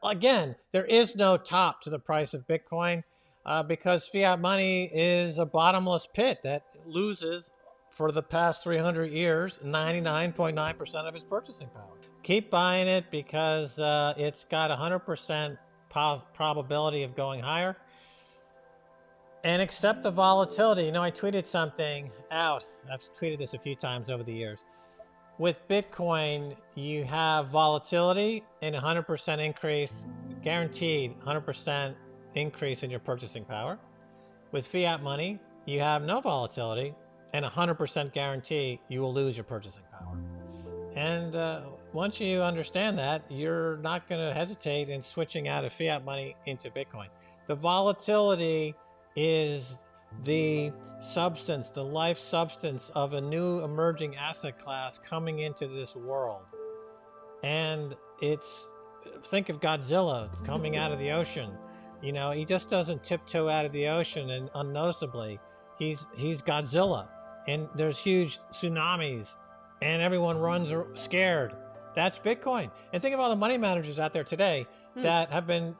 Again, there is no top to the price of Bitcoin because fiat money is a bottomless pit that loses for the past 300 years 99.9% of its purchasing power. Keep buying it because it's got 100% probability of going higher. And accept the volatility. You know, I tweeted something out. I've tweeted this a few times over the years. With Bitcoin, you have volatility and 100% increase, guaranteed 100% increase in your purchasing power. With fiat money, you have no volatility and 100% guarantee you will lose your purchasing power. And once you understand that, you're not going to hesitate in switching out of fiat money into Bitcoin. The volatility is the substance, the life substance of a new emerging asset class coming into this world. And think of Godzilla coming out of the ocean. You know, he just doesn't tiptoe out of the ocean and unnoticeably. He's Godzilla, and there's huge tsunamis and everyone runs scared. That's Bitcoin. And think of all the money managers out there today that have been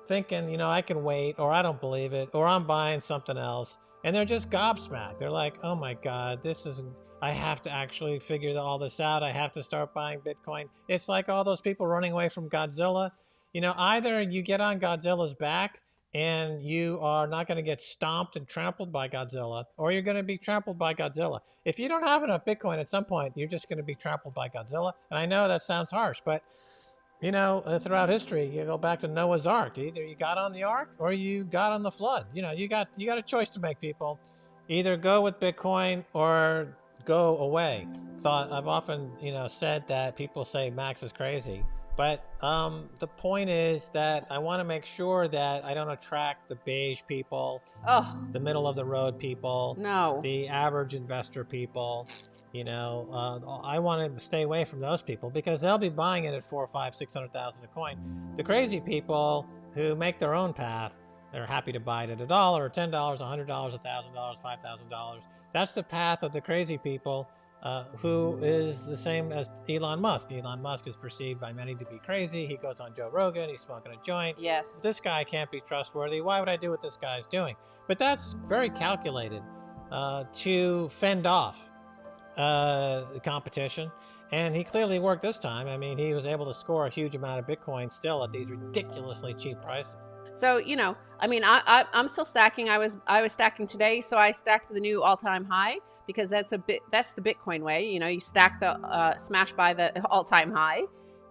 thinking, you know, I can wait, or I don't believe it, or I'm buying something else. And they're just gobsmacked. They're like, oh my God, I have to actually figure all this out. I have to start buying Bitcoin. It's like all those people running away from Godzilla. You know, either you get on Godzilla's back and you are not going to get stomped and trampled by Godzilla, or you're going to be trampled by Godzilla. If you don't have enough Bitcoin at some point, you're just going to be trampled by Godzilla. And I know that sounds harsh, but you know, throughout history, you go back to Noah's Ark. Either you got on the ark or you got on the flood. You know, you got a choice to make, people. Either go with Bitcoin or go away. I've often, you know, said that people say Max is crazy. But the point is that I want to make sure that I don't attract the beige people, the middle of the road people, the average investor people. You know, I want to stay away from those people because they'll be buying it at 400, 500, 600,000 a coin. The crazy people who make their own path, they're happy to buy it at $1 or $10, $100, $1,000, $5,000. That's the path of the crazy people. Who is the same as Elon Musk. Elon Musk is perceived by many to be crazy. He goes on Joe Rogan, he's smoking a joint. Yes. This guy can't be trustworthy. Why would I do what this guy's doing? But that's very calculated to fend off the competition. And he clearly worked this time. I mean, he was able to score a huge amount of Bitcoin still at these ridiculously cheap prices. So, you know, I mean, I'm still stacking. I was stacking today, so I stacked the new all-time high because that's the Bitcoin way. You know, you stack the smash by the all-time high,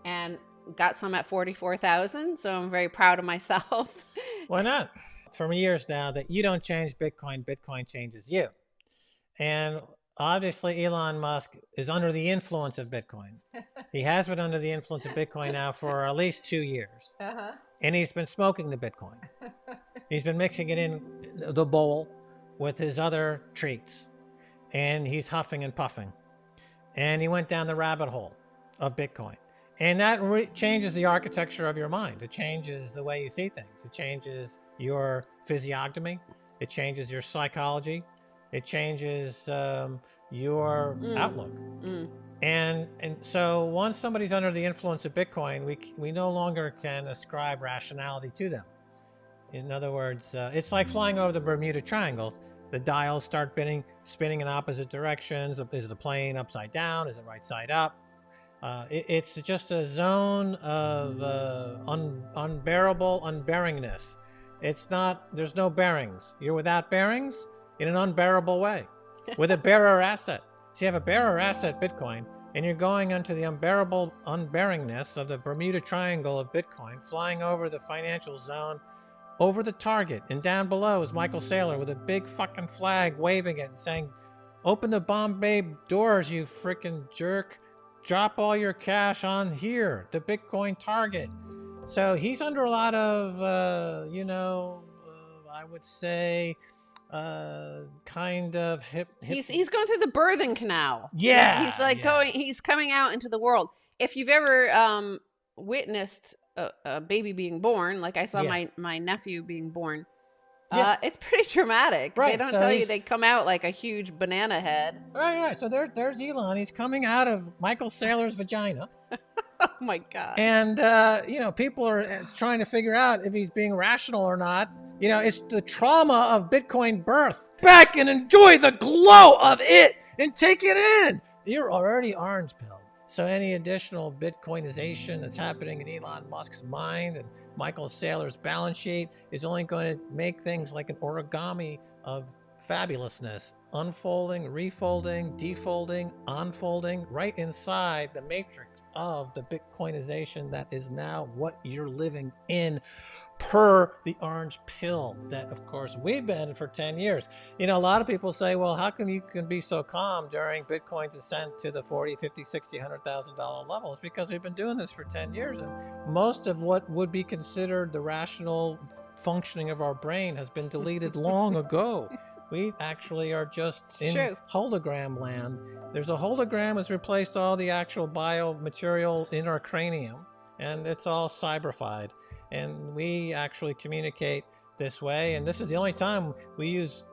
and got some at 44,000. So I'm very proud of myself. Why not? For years now, that you don't change Bitcoin, Bitcoin changes you. And obviously, Elon Musk is under the influence of Bitcoin. He has been under the influence of Bitcoin now for at least 2 years. And he's been smoking the Bitcoin. He's been mixing it in the bowl with his other treats. And he's huffing and puffing. And he went down the rabbit hole of Bitcoin. And that changes the architecture of your mind. It changes the way you see things. It changes your physiognomy. It changes your psychology. It changes your outlook. And so once somebody's under the influence of Bitcoin, we no longer can ascribe rationality to them. In other words, it's like flying over the Bermuda Triangle. The dials start spinning in opposite directions. Is the plane upside down? Is it right side up? It's just a zone of unbearable unbearingness. There's no bearings. You're without bearings in an unbearable way with a bearer asset. So you have a bearer asset, Bitcoin, and you're going into the unbearable unbearingness of the Bermuda Triangle of Bitcoin, flying over the financial zone, over the target. And down below is Michael Saylor with a big fucking flag waving it and saying, open the Bombay doors, you freaking jerk. Drop all your cash on here, the Bitcoin target. So he's under a lot of, I would say, kind of hip. He's going through the birthing canal. Yeah. He's like he's coming out into the world. If you've ever witnessed a baby being born, like I saw my nephew being born, it's pretty traumatic. Right. They don't tell you they come out like a huge banana head. Right. So there's Elon. He's coming out of Michael Saylor's vagina. Oh my God. And, you know, people are trying to figure out if he's being rational or not. You know, it's the trauma of Bitcoin birth. Back and enjoy the glow of it and take it in. You're already orange pilled. So any additional Bitcoinization that's happening in Elon Musk's mind and Michael Saylor's balance sheet is only going to make things like an origami of fabulousness, unfolding, refolding, defolding, unfolding right inside the matrix of the Bitcoinization that is now what you're living in per the orange pill that, of course, we've been for 10 years. You know, a lot of people say, well, how come you can be so calm during Bitcoin's ascent to the 40, 50, 60, $100,000 levels? Because we've been doing this for 10 years. And most of what would be considered the rational functioning of our brain has been deleted long ago. We actually are just in hologram land. There's a hologram has replaced all the actual biomaterial in our cranium, and it's all cyberfied. And we actually communicate this way. And this is the only time we use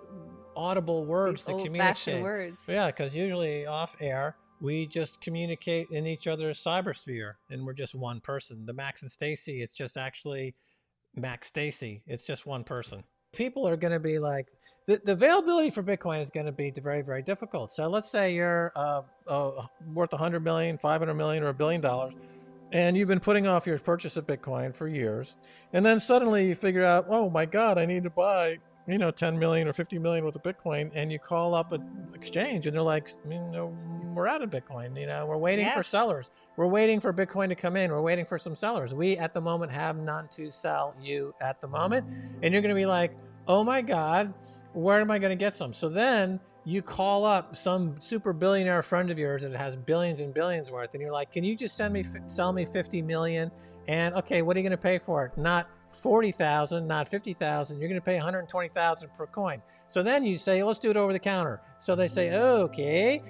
audible words to communicate. Words. Yeah, because usually off air, we just communicate in each other's cybersphere, and we're just one person. The Max and Stacy, it's just actually Max Stacy. It's just one person. People are going to be like, the availability for Bitcoin is going to be very, very difficult. So let's say you're worth 100 million, 500 million, or $1 billion, and you've been putting off your purchase of Bitcoin for years. And then suddenly you figure out, oh my God, I need to buy, you know, 10 million or 50 million worth of Bitcoin. And you call up an exchange and they're like, you know, we're out of Bitcoin. You know, we're waiting for sellers. We're waiting for Bitcoin to come in. We're waiting for some sellers. We at the moment have none to sell you at the moment. And you're going to be like, oh my God, where am I going to get some? So then you call up some super billionaire friend of yours that has billions and billions worth, and you're like, can you just sell me 50 million? And okay, what are you going to pay for it? Not 40,000, not 50,000. You're going to pay 120,000 per coin. So then you say, let's do it over the counter. So they say, okay,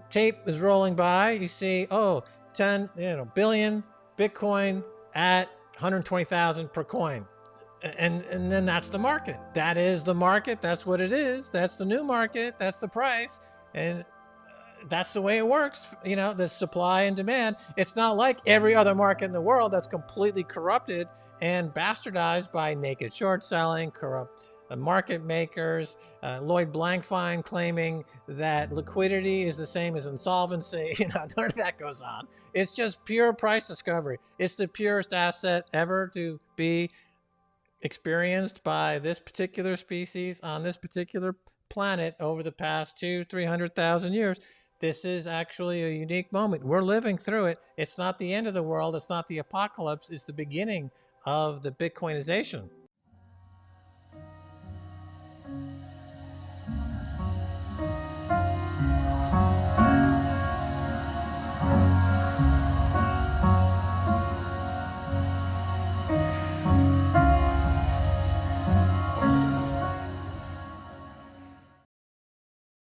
tape is rolling by. You see, oh, 10 billion Bitcoin at 120,000 per coin. And then that's the market. That is the market. That's what it is. That's the new market. That's the price. And that's the way it works. You know, the supply and demand. It's not like every other market in the world that's completely corrupted and bastardized by naked short selling, corrupt market makers, Lloyd Blankfein claiming that liquidity is the same as insolvency. You know, none of that goes on. It's just pure price discovery. It's the purest asset ever to be experienced by this particular species on this particular planet over the past 200,000-300,000 years. This is actually a unique moment. We're living through it. It's not the end of the world. It's not the apocalypse. It's the beginning of the Bitcoinization.